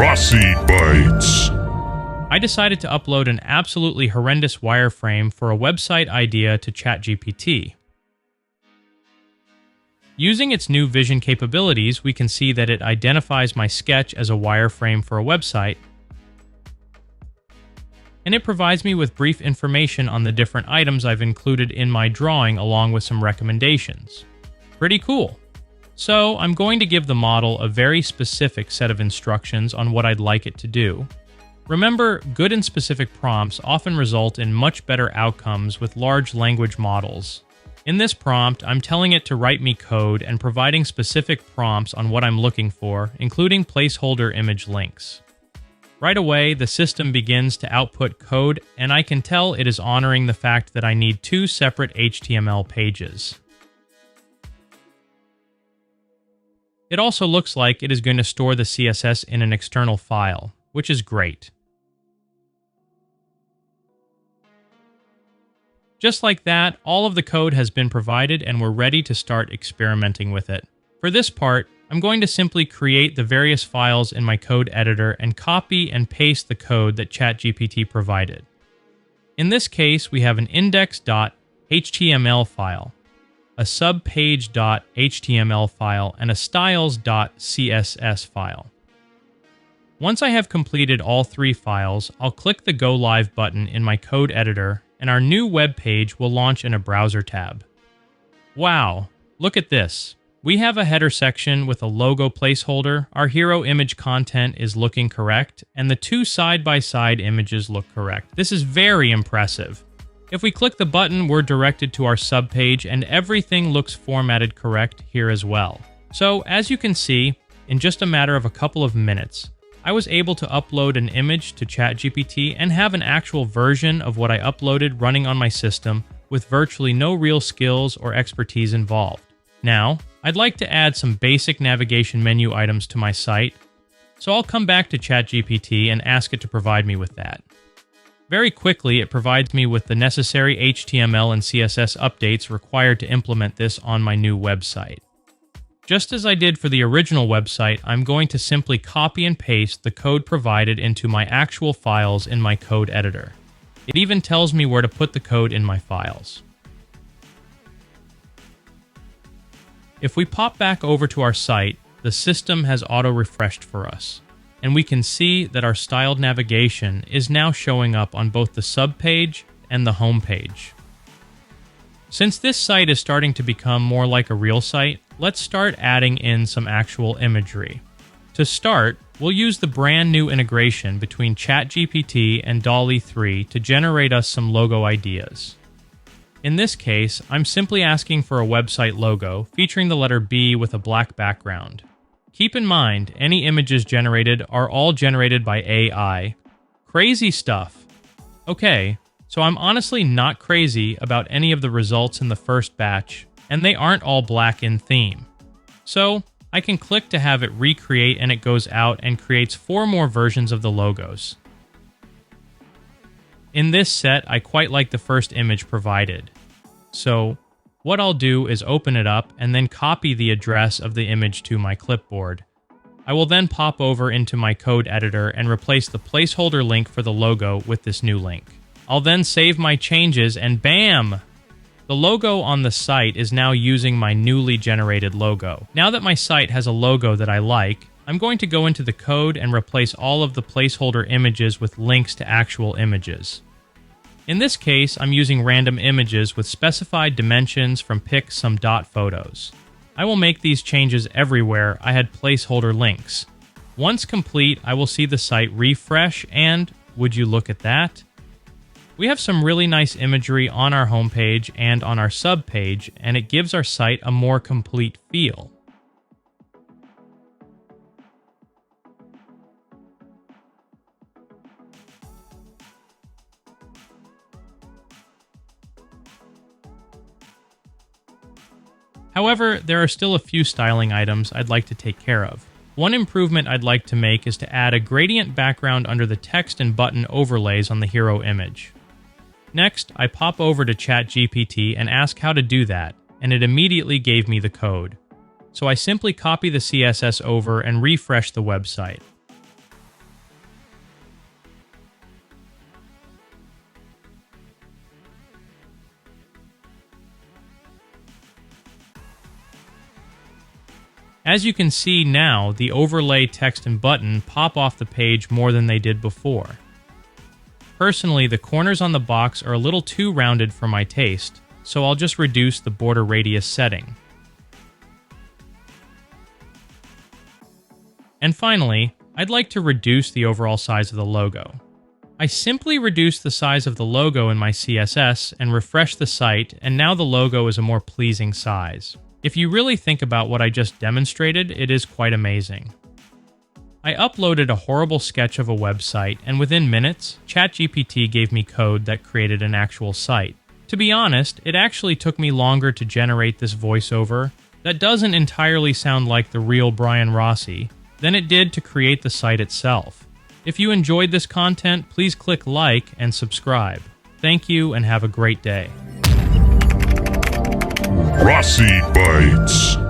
Rossibytes. I decided to upload an absolutely horrendous wireframe for a website idea to ChatGPT. Using its new vision capabilities, we can see that it identifies my sketch as a wireframe for a website, and it provides me with brief information on the different items I've included in my drawing along with some recommendations. Pretty cool. So I'm going to give the model a very specific set of instructions on what I'd like it to do. Remember, good and specific prompts often result in much better outcomes with large language models. In this prompt, I'm telling it to write me code and providing specific prompts on what I'm looking for, including placeholder image links. Right away, the system begins to output code, and I can tell it is honoring the fact that I need 2 separate HTML pages. It also looks like it is going to store the CSS in an external file, which is great. Just like that, all of the code has been provided and we're ready to start experimenting with it. For this part, I'm going to simply create the various files in my code editor and copy and paste the code that ChatGPT provided. In this case, we have an index.html file, a subpage.html file, and a styles.css file. Once I have completed all 3 files, I'll click the Go Live button in my code editor, and our new web page will launch in a browser tab. Wow, look at this. We have a header section with a logo placeholder, our hero image content is looking correct, and the 2 side-by-side images look correct. This is very impressive. If we click the button, we're directed to our subpage, and everything looks formatted correct here as well. So, as you can see, in just a matter of a couple of minutes, I was able to upload an image to ChatGPT and have an actual version of what I uploaded running on my system with virtually no real skills or expertise involved. Now, I'd like to add some basic navigation menu items to my site, so I'll come back to ChatGPT and ask it to provide me with that. Very quickly, it provides me with the necessary HTML and CSS updates required to implement this on my new website. Just as I did for the original website, I'm going to simply copy and paste the code provided into my actual files in my code editor. It even tells me where to put the code in my files. If we pop back over to our site, the system has auto-refreshed for us, and we can see that our styled navigation is now showing up on both the subpage and the home page. Since this site is starting to become more like a real site, let's start adding in some actual imagery. To start, we'll use the brand new integration between ChatGPT and DALL-E 3 to generate us some logo ideas. In this case, I'm simply asking for a website logo featuring the letter B with a black background. Keep in mind, any images generated are all generated by AI. Crazy stuff. Okay, so I'm honestly not crazy about any of the results in the first batch, and they aren't all black in theme. So, I can click to have it recreate and it goes out and creates 4 more versions of the logos. In this set, I quite like the first image provided. So, what I'll do is open it up and then copy the address of the image to my clipboard. I will then pop over into my code editor and replace the placeholder link for the logo with this new link. I'll then save my changes and bam! The logo on the site is now using my newly generated logo. Now that my site has a logo that I like, I'm going to go into the code and replace all of the placeholder images with links to actual images. In this case, I'm using random images with specified dimensions from picsome.photos. I will make these changes everywhere I had placeholder links. Once complete, I will see the site refresh and, would you look at that? We have some really nice imagery on our homepage and on our subpage, and it gives our site a more complete feel. However, there are still a few styling items I'd like to take care of. One improvement I'd like to make is to add a gradient background under the text and button overlays on the hero image. Next, I pop over to ChatGPT and ask how to do that, and it immediately gave me the code. So I simply copy the CSS over and refresh the website. As you can see now, the overlay text and button pop off the page more than they did before. Personally, the corners on the box are a little too rounded for my taste, so I'll just reduce the border radius setting. And finally, I'd like to reduce the overall size of the logo. I simply reduced the size of the logo in my CSS and refreshed the site, and now the logo is a more pleasing size. If you really think about what I just demonstrated, it is quite amazing. I uploaded a horrible sketch of a website, and within minutes, ChatGPT gave me code that created an actual site. To be honest, it actually took me longer to generate this voiceover that doesn't entirely sound like the real Brian Rossi than it did to create the site itself. If you enjoyed this content, please click like and subscribe. Thank you and have a great day. Rossibytes.